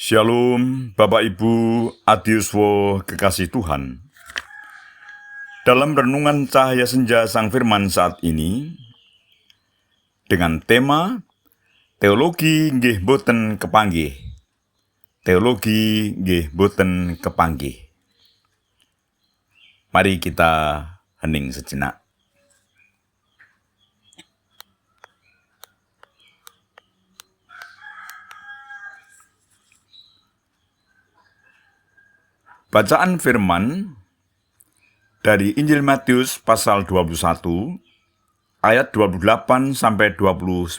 Shalom, Bapak Ibu Adiuswo kekasih Tuhan. Dalam renungan Cahaya Senja Sang Firman saat ini, dengan tema Teologi nggih boten kepanggih. Teologi nggih boten kepanggih. Mari kita hening sejenak. Bacaan firman dari Injil Matius pasal 21 ayat 28 sampai 29.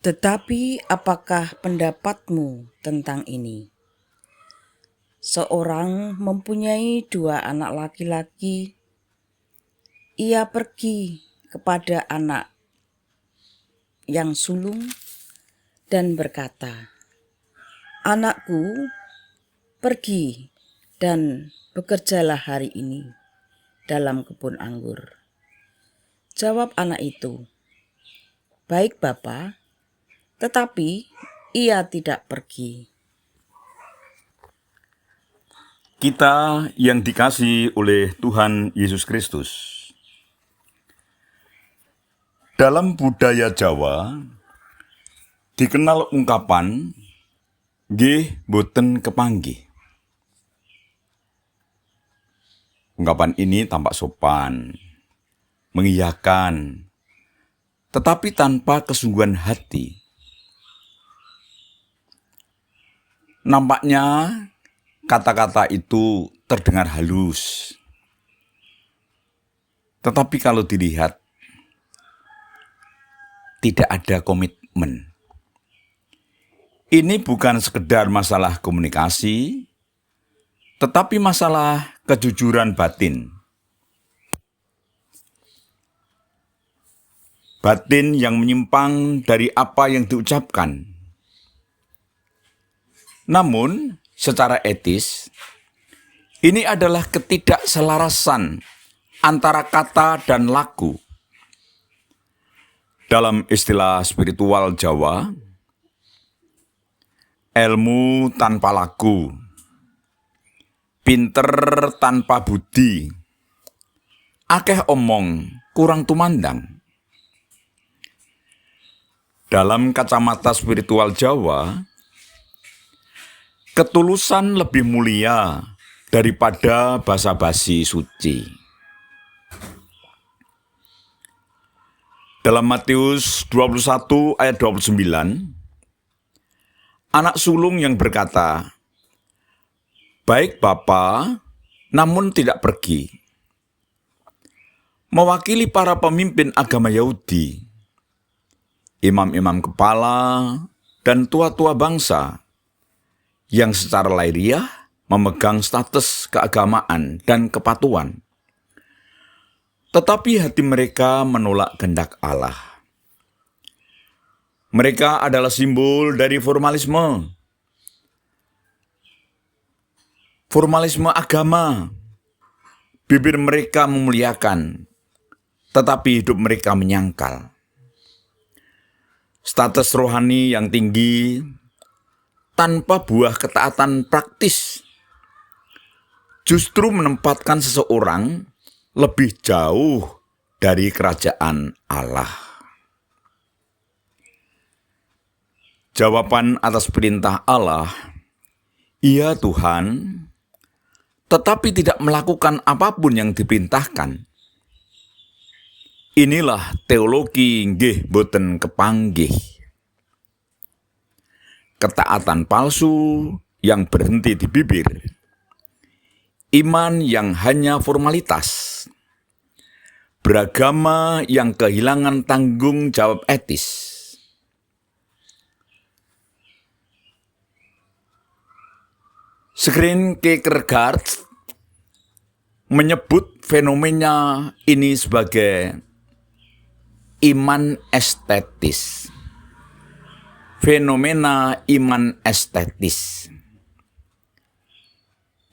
Tetapi apakah pendapatmu tentang ini? Seorang mempunyai 2 anak laki-laki. Ia pergi kepada anak yang sulung dan berkata, "Anakku, pergi dan bekerjalah hari ini dalam kebun anggur." Jawab anak itu, "Baik, Bapa," tetapi ia tidak pergi. Kita yang dikasihi oleh Tuhan Yesus Kristus. Dalam budaya Jawa, dikenal ungkapan nggih boten kepanggih. Ungkapan ini tampak sopan, mengiyakan, tetapi tanpa kesungguhan hati. Nampaknya kata-kata itu terdengar halus. Tetapi kalau dilihat, tidak ada komitmen. Ini bukan sekedar masalah komunikasi, tetapi masalah kejujuran batin. Batin yang menyimpang dari apa yang diucapkan. Namun, secara etis, ini adalah ketidakselarasan antara kata dan laku. Dalam istilah spiritual Jawa, ilmu tanpa laku, pinter tanpa budi, akeh omong kurang tumandang. Dalam kacamata spiritual Jawa, ketulusan lebih mulia daripada basa-basi suci. Dalam Matius 21 ayat 29, anak sulung yang berkata, "Baik Bapa," namun tidak pergi. Mewakili para pemimpin agama Yahudi, imam-imam kepala, dan tua-tua bangsa yang secara lahiriah memegang status keagamaan dan kepatuhan. Tetapi hati mereka menolak kehendak Allah. Mereka adalah simbol dari formalisme agama. Bibir mereka memuliakan, tetapi hidup mereka menyangkal. Status rohani yang tinggi tanpa buah ketaatan praktis justru menempatkan seseorang lebih jauh dari kerajaan Allah. Jawaban atas perintah Allah, "Iya Tuhan," tetapi tidak melakukan apapun yang diperintahkan. Inilah teologi nggih boten kepanggih. Ketaatan palsu yang berhenti di bibir. Iman yang hanya formalitas. Beragama yang kehilangan tanggung jawab etis. Søren Kierkegaard menyebut fenomena ini sebagai iman estetis. Fenomena iman estetis.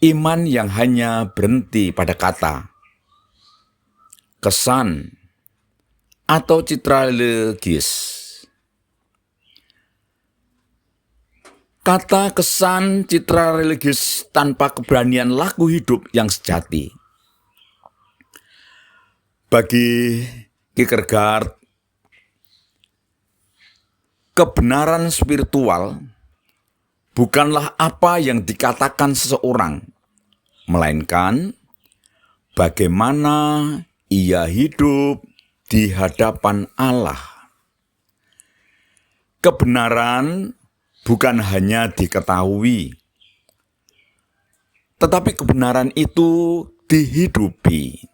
Iman yang hanya berhenti pada kata, kesan, atau citra religius. Kata kesan citra religius tanpa keberanian laku hidup yang sejati. Bagi Kierkegaard, kebenaran spiritual bukanlah apa yang dikatakan seseorang, melainkan bagaimana ia hidup di hadapan Allah. Kebenaran bukan hanya diketahui, tetapi kebenaran itu dihidupi.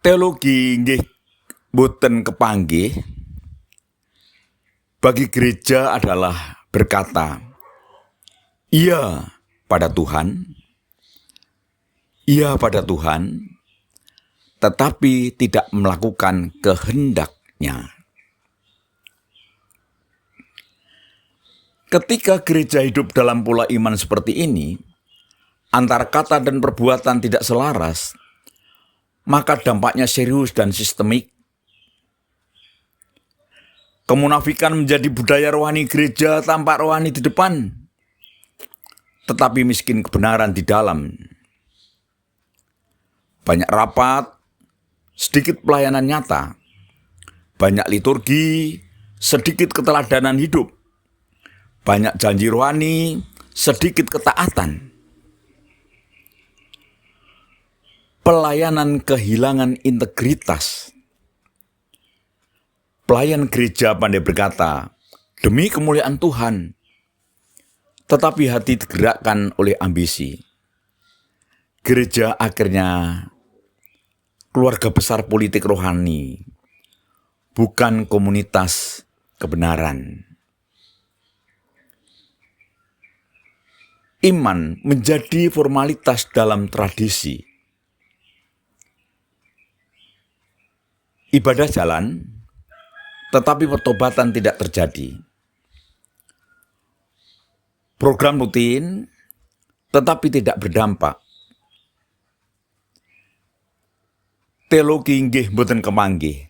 Teologi nggih boten kepanggih bagi gereja adalah berkata, iya pada Tuhan, tetapi tidak melakukan kehendaknya. Ketika gereja hidup dalam pola iman seperti ini, antara kata dan perbuatan tidak selaras, maka dampaknya serius dan sistemik. Kemunafikan menjadi budaya rohani gereja tampak rohani di depan, tetapi miskin kebenaran di dalam. Banyak rapat, sedikit pelayanan nyata. Banyak liturgi, sedikit keteladanan hidup. Banyak janji rohani, sedikit ketaatan. Pelayanan kehilangan integritas. Pelayan gereja pandai berkata, demi kemuliaan Tuhan, tetapi hati digerakkan oleh ambisi. Gereja akhirnya keluarga besar politik rohani, bukan komunitas kebenaran. Iman menjadi formalitas dalam tradisi. Ibadah jalan, tetapi pertobatan tidak terjadi. Program rutin, tetapi tidak berdampak. Teologi nggih boten kemanggih.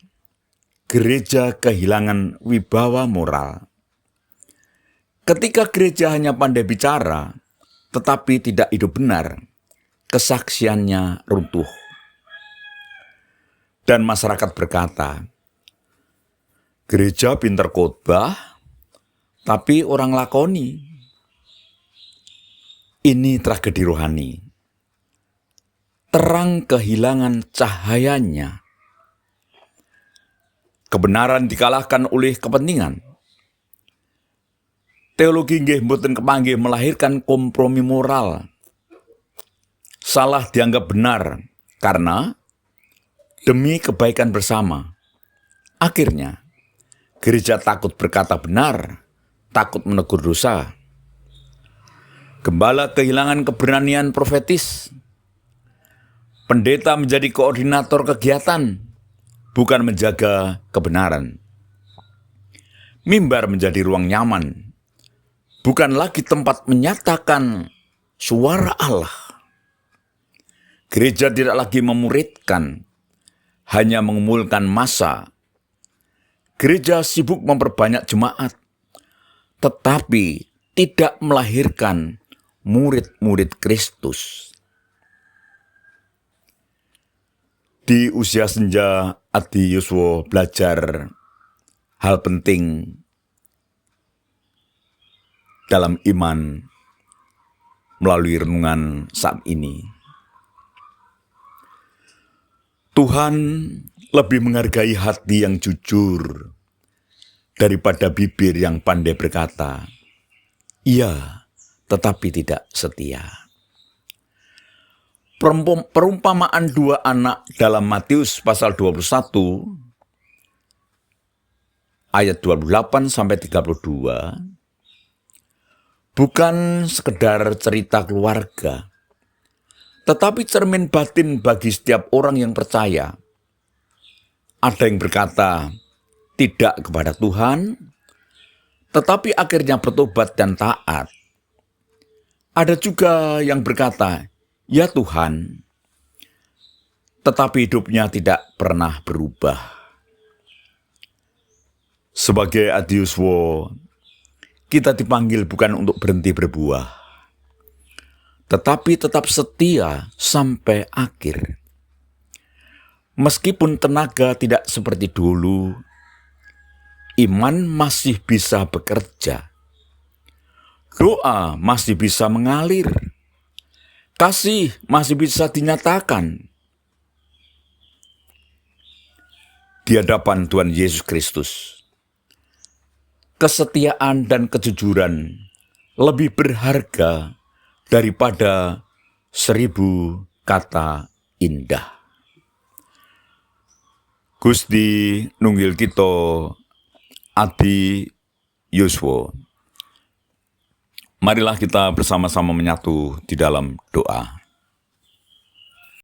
Gereja kehilangan wibawa moral. Ketika gereja hanya pandai bicara, tetapi tidak hidup benar, kesaksiannya runtuh. Dan masyarakat berkata, gereja pinter khotbah, tapi orang lakoni. Ini tragedi rohani. Terang kehilangan cahayanya. Kebenaran dikalahkan oleh kepentingan. Teologi nggih mboten kepanggih melahirkan kompromi moral. Salah dianggap benar karena demi kebaikan bersama. Akhirnya, gereja takut berkata benar, takut menegur dosa. Gembala kehilangan keberanian profetis. Pendeta menjadi koordinator kegiatan, bukan menjaga kebenaran. Mimbar menjadi ruang nyaman, bukan lagi tempat menyatakan suara Allah. Gereja tidak lagi memuridkan, hanya mengumpulkan massa. Gereja sibuk memperbanyak jemaat, tetapi tidak melahirkan murid-murid Kristus. Di usia senja, Adi Yuswo belajar hal penting dalam iman melalui renungan saat ini. Tuhan lebih menghargai hati yang jujur daripada bibir yang pandai berkata, iya, tetapi tidak setia. Perumpamaan dua anak dalam Matius pasal 21 ayat 28 sampai 32 bukan sekedar cerita keluarga, tetapi cermin batin bagi setiap orang yang percaya. Ada yang berkata tidak kepada Tuhan, tetapi akhirnya bertobat dan taat. Ada juga yang berkata, ya Tuhan, tetapi hidupnya tidak pernah berubah. Sebagai Adi Yuswo, kita dipanggil bukan untuk berhenti berbuah, tetapi tetap setia sampai akhir. Meskipun tenaga tidak seperti dulu, iman masih bisa bekerja. Doa masih bisa mengalir. Kasih masih bisa dinyatakan. Di hadapan Tuhan Yesus Kristus, kesetiaan dan kejujuran lebih berharga daripada 1000 kata indah. Gusti nunggil kita Adi Yuswo. Marilah kita bersama-sama menyatu di dalam doa.